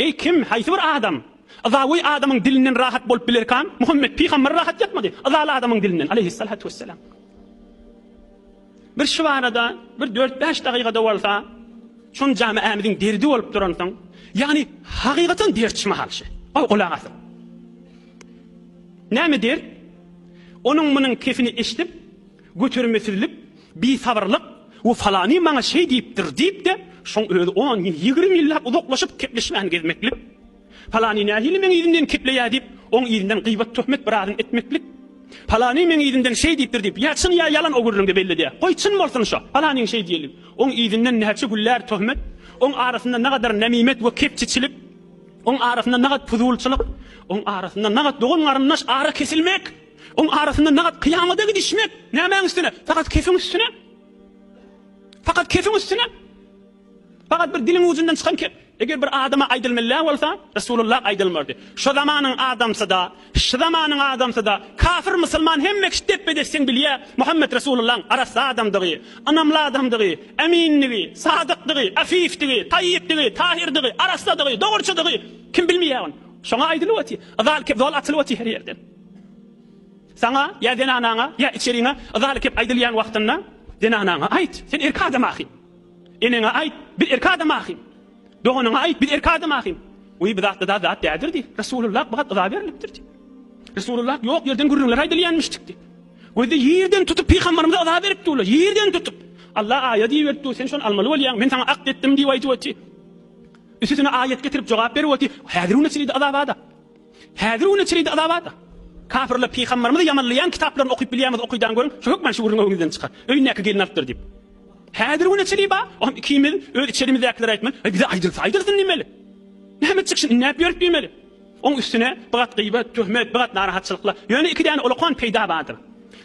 Ey kim? Haysi bir adam. Azawi adamın dilinden rahat bolup bilerken Muhammed peygamber rahat yatmadı. Azalı adamın dilinden aleyhissalatu vesselam. Bir şu arada bir 4-5 dakikada olsa şun camiamizin derdi olup duransan, yani hakikaten dertçime halşi. O kulağasın. Ne der? Onun bunun kefini iştip, götürmesirilip, bir sabırlık, o falani bana şey deyip de, şun öyle 10-20 yıllar uzaklaşıp kepleşmeyen gezmeklik. Falani nahili men izinden kepleye deyip, onun izinden gıybet töhmet birazın etmeklik. Falani men izinden şey deyip, yatsın ya yalan ogururun de belli diye. Koyçın bolsun şu, falanin şey diyelim. Onun izinden nehçi güller töhmet, onun arasında ne kadar nemimet ve kepçiçilik, onun arasında ne kadar fuzulçılık, onun arasında ne kadar doğun arınlaş ara kesilmek, onun arasında ne kadar kıyamada gidişmek, ne hemen üstüne, fakat kefin üstüne, fakat bir dilin ucundan çıkan kef. Eğer bir adama aydılmalla olsa, Resulullah aydılmırdı. Şu zamanın adamsa da, kafir Müslüman hem ekşitip edesin biliye, Muhammed Resulullah'ın arası adamdığı, anamlı adamdığı, eminliği, sadıklığı, afifliği, tayyipliği, tahirliği, araslıdığı, doğruçuduğu, kim bilmiyor onu? Şuna aydılı vati, azal kep zol atılı vati her yerden. Sana, ya denanana, ya içeriğine, azal kep aydılayan vaktinde, denanana ait, sen erka adam ahim. Enine ait, bir erka adam ahim. Doğanına ait bir erka adam ahim. Uy bidatta da zat değerdirdi. Resulullah bakat azab veriliptirdi. Resulullah yok yerden gürrünler aydılyanmıştıktı. Uyda yerden tutup peygamberimize azab veripti ola. Yerden tutup. Allah ayet veripti. Sen şun almalı olayan. Ben sana akt ettim diye vaydi vati. Üstüne ayet getirip cevap veri vati. Hadirun içeriydi azabada. Kafirle peygamberimize yamanlayan kitaplarını okuyup bilyamız okuydan görün. Şu hükmen şu vurun önünden çıkar. Öyneki gelin alttır deyip. Hadirun içeriği ba. Oğlum ikimiz öyle içerimizde yaklar ayetmen. Bize aydırsın demeli. Ne hemen çıksın, ne yapıyor bilmeli. Onun üstüne bagat gıybet, töhmet, bagat narahatçılıkla. Yani iki tane olakon peyda vardır.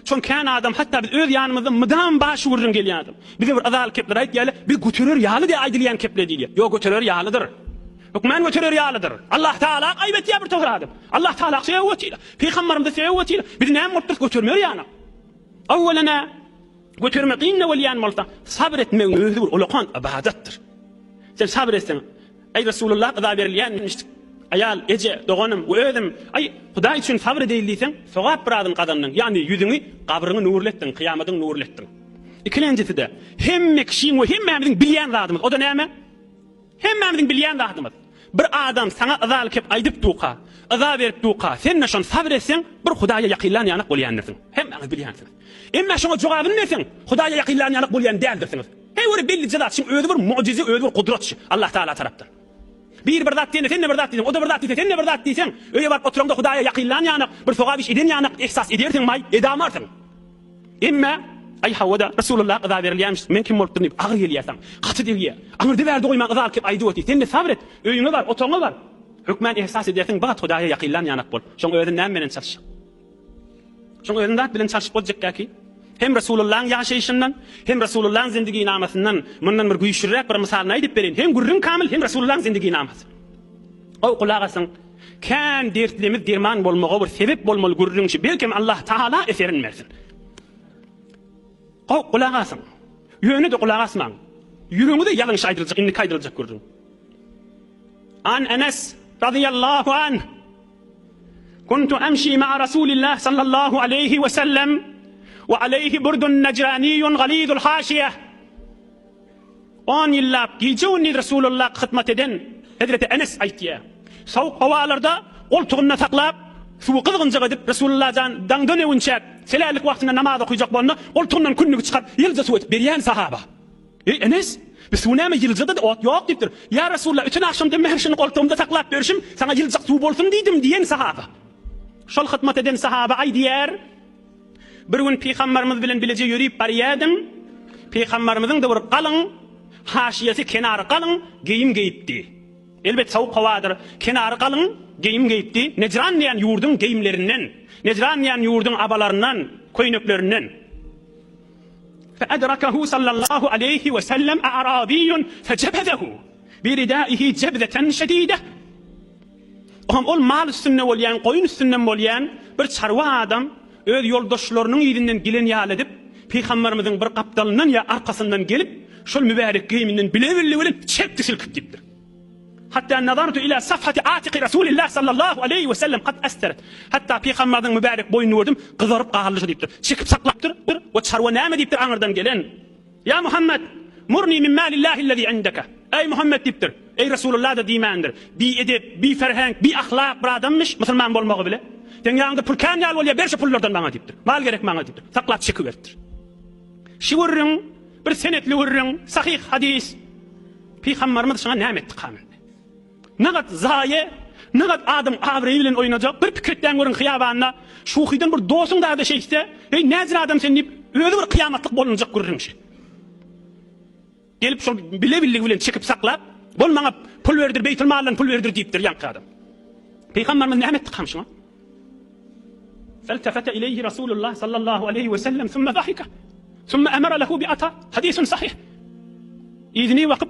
Çünkü kan adam hatta biz öz yanımızda mıdam başı vurun geliyor adam. Bize bir azal kepler ayet yani bir götürür yağlı diye aydırlayan keple değil. Yok götürür yağlıdır. Hükmen götürür yağlıdır. Allah Teala kaybet ya bir tohur adam. Allah Teala sevvetiyle. Peygamberimiz sevvetiyle. Bir ne mutlu götürmüyor yani. Evvelena götürmeqinne veliyan malta. Sabretmeyin özür olakon ibadettir. Sen sabretsin. Ey Resulullah azab verilýänmişdik. Ayal, ece, doğanım, özüm, ay Hudaý üçin sabr edildiysen, sowap biradyn kazandın. Yani yüzüňi, kabryňy nurletdin, kıyamatyň nurletdin. İkilenjisi de, hemme kişiň we hemmemizin bilýän zatymyz. O da näme? Hemmemizin bilýän zatymyz. Bir adam sana azal kep aydyp duqa, azab berip duqa, sen näşon sabr etsen, bir Hudaýa ýakynlanyk bolýandyrsın. Hemmemiz bilýänsiz. Emma şoňa jogap bermesen, Hudaýa ýakynlanyk bolýan däldirsiniz. Hey öyle belli zat, şimdi özü bir mucize, özü bir kudret Allah Teala taraftan. Bir zat diyene, sen ne bir zat diysen, o da bir zat diysen, sen ne bir zat diysen, öyle bak oturanda Hudaýa yakınlan yanık, bir soğa bir şey eden yanık, ihsas edersin may, edamarsın. Emma, ay havada Resulullah qıza verilýänmiş, men kim bolup durýar, agyr gelýärsen, gaty diýär. Aňyrdy berdi goýmak qızar kep aýdy öti, sen de sabret, öýüňe bar, otoňa bar. Hükmen ihsas edersin, bagat Hudaýa yakınlan yanık bol. Şoň özüň näme menen çalyş. Şoň özüň zat bilen çalyşyp boljak ki. Hem Resulullah'ın yaşayışından, hem Resulullah'ın zindigi namasından, bundan bir güýçlürek bir misalını aýdyp berin. Hem gurrun kamil, hem Resulullah'ın zindigi namasy. O kulagasın, kan dertlimiz derman bolmagy bir sebep bolmaly gurrunçy, belkim Allah Taala eserin bersin. O kulagasın, ýöne de kulagasmaň. Ýüregiňe de ýalňyş aýdyryljak, indi kaýdyryljak gurrun. An Enes radıyallahu anh, kuntu amşi ma'a Rasulillah sallallahu aleyhi ve sellem, وعليه برد نجراني غليظ الحاشية. 10 yıllap giyeceğini Resulullah hizmet eden Hazreti Enes aytıyor. Soğuk havalarda koltuğuna taklap, suyu kızgınca edip Resulullah'dan dangdan evunçak, selaylık vaktinde namaz okuyacak bolna, koltuğundan künnük çıkar, yılca su et, beryan sahaba. Enes, biz su näme yılca da ot yok deyipdir. Ya Resulullah, bütün akşam da her şeyini koltuğumda taklap berişim, sana yılcak su bolsun deydim diyen sahaba. Şol hizmet eden sahaba ay diyer, bir gün peygamberimiz bilen bilece yürüyüp barýardyň. Peygamberimizin de bir galyň haşiyesi kenary galyň geyim geyipdi. Elbet sowuk hawadyr. Kenary galyň geyim geyipdi. Necran diýen ýurduň geyimlerinden, Necran diýen ýurduň abalarından, köýneklerinden. Fa adrakahu sallallahu aleyhi ve sellem a'rabiyyun fejebezehu bi ridaihi jebzeten şedide. Ol mal üstünde bolýan, goýun üstünde bolýan bir çarwa adam öz yoldaşlarının ýerinden gilen ýal edip, peygamberimizin bir kapdalından ya arkasından gelip, şol mübarek giyiminden bile bilen çekdi silkip gitdi. Hatta nazartu ila safhati atiqi Rasulillah sallallahu aleyhi ve sellem qad astarat. Hatta Peygamberden mübarek boynunu gördüm, kızarıp qallyşy diýipdir. Çekip saklapdyr. O çarwa näme diýipdir aňyrdan gelen? Ya Muhammed, murni min malillahi allazi indaka. Ey Muhammed diýipdir. Ey Rasulullah da diýmendir. Bi edep, bi ferhang, bi ahlak bir adammış, musulman bolmagy bile. Sen ýa-da pulkan ýal bolýa, berşe pullardan bana diýipdir. Mal gerek bana diýipdir. Saklat çekip berdir. Şu wurrun, bir senetli wurrun, sahih hadis. Peygamberimiz şuna näme etdi kamil? Nagat zaye, nagat adam avreyi bilen oynayacak bir pikirden görün xiyabanda şuhiden bir dosun da şeyse, hey nezir adam sen deyip öyle bir kıyamatlık bolunacak görürüm şey. Gelip şol bile bilen çekip saklap, bol bana pul verdir, beytul maldan pul verdir deyipdir yankı adam. Peygamberimiz näme etdi kamşıma? Feltefete ileyhi Resulullah sallallahu aleyhi ve sellem thumma zahika. Thumma emara lehu bi ata. Hadisun sahih. İdini vakıp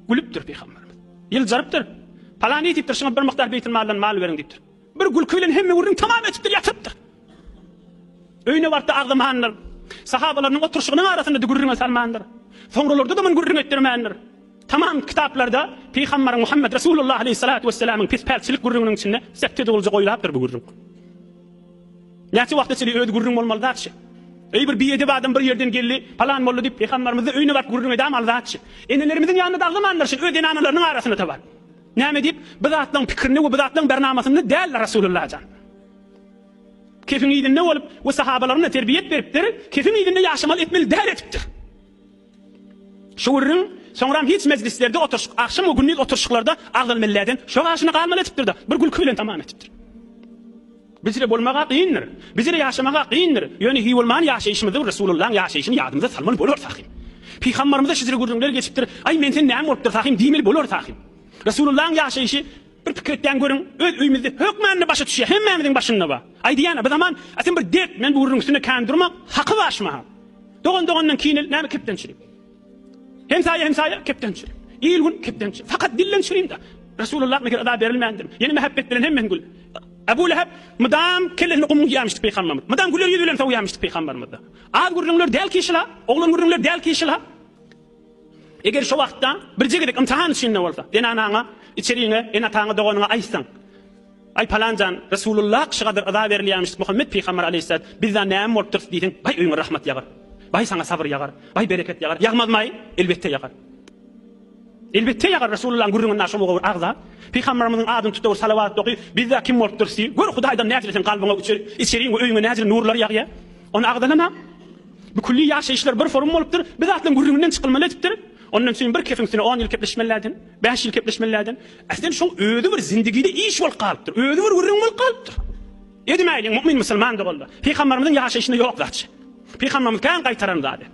gülüptür Peygamberimiz. Yılcarıptır. Palani deyipdir, şuna bir miqdar beytul maldan mal verin deyipdir. Bir gülkü bilen hemme vurun tamam etipdir, yatıptır. Öýüne barda agdymanlar. Sahabalaryň oturşygynyň arasynda gürrüňe salmandyr. Soňralarda da men gürrüň etdirmendir. Tamam kitaplarda Peygamber Muhammed Resulullah aleyhissalatu vesselam'ın pisperçilik gürrüňiniň içinde septe dolja goýulapdyr bu gürrüň. Näçe wagt içinde öýde gürrüň bolmalydyr. Ey bir biýede adam bir ýerden geldi, palan boldy diýip Peygamberimize öýüne bart gürrüň edem aldyr. Enelerimizin ýanynda agdymanlar şol öýden analarynyň arasynda tabar. Näme diýip bizatlaryň pikirini we bizatlaryň bernamasyny däl Rasulullah jan. Kefin ýerinde bolup we sahabalaryna terbiýet beripdir, kefin ýerinde ýaşamal etmeli däl etipdir. Şu wurrun soňram hiç meclislerde oturşyk, akşam we gündüz oturşyklarda agdylmellerden şo aşyny galmal etipdir da bir gülkü bilen tamam etipdir. Bizle bolmaga qiyindir. Bizle ýaşamaga qiyindir. Ýöne hi bolman ýaşaýyşymyzy Rasulullah'ın ýaşaýyşyny ýadymyza salmaly bolar tahim. Peygamberimize şizre gürrüňler geçipdir. Ay men sen näme bolupdyr tahim diýmeli bolar tahim. Rasulullah'ın ýaşaýyşy bir pikirden görün, öz öýümizde hökmände başa düşýär, hemmemiziň başynda bar. Ay diýän bir zaman aslında bir dert men bu urrun üstüne kandyrmak haky başma. Dogan-dogandan kiýinil näme kepdençilik. Hemsaýa kepdençilik. İlgun kepdençilik. Fakat dillen şirinde. Rasulullah meger ada berilmendir. Yeni mehabbet bilen hemmen gül. Abu Lahab madam kellerini qummu ýamışdy Peygamberimiz. Madam güler ýüzülen taw ýamışdy Peygamberimiz. Az gürrüňler däl kişila, oglan gürrüňler däl kişila. Eger şu wagtda bir jigidek imtihan içinde bolsa, den anaňa içeriňe, en ataňa doganyňa aýsaň. Ay palanjan Rasulullah şagadyr ada berilýärmiş Muhammed Peygamber aleyhissalam bizden näme bolupdyr diýdiň. Bay öýüňe rahmat ýagar. Bay sana sabır ýagar. Bay bereket ýagar. Ýagmazmy? Elbetde ýagar. Elbetde ýagar Rasulullah'ın gürrüňinden aşamagy agza. Peygamberimiziň adyny tutýar, salawat okuýar. Bizde kim bolupdyr diýip, gör Hudaýdan näçe kalbyňa içeriňe öýüňe näçe nurlar ýagýar. Onu agdalama. Bu külli ýaşaýyşlar bir forum bolupdyr. Biz atlan gürrüňinden çykylmaly etipdir. Ondan soň bir kefiňsini 10 ýyl kepleşmelerden, 5 ýyl kepleşmelerden, aslında şol öýde bir zindagide iş bol galypdyr. Öýde bir gürrüň bol galypdyr. Edmeýin mu'min musulman da boldy. Peygamberimiziň ýaşaýyşyna ýok zatçy. Peygamberimiz kan gaýtaran zady.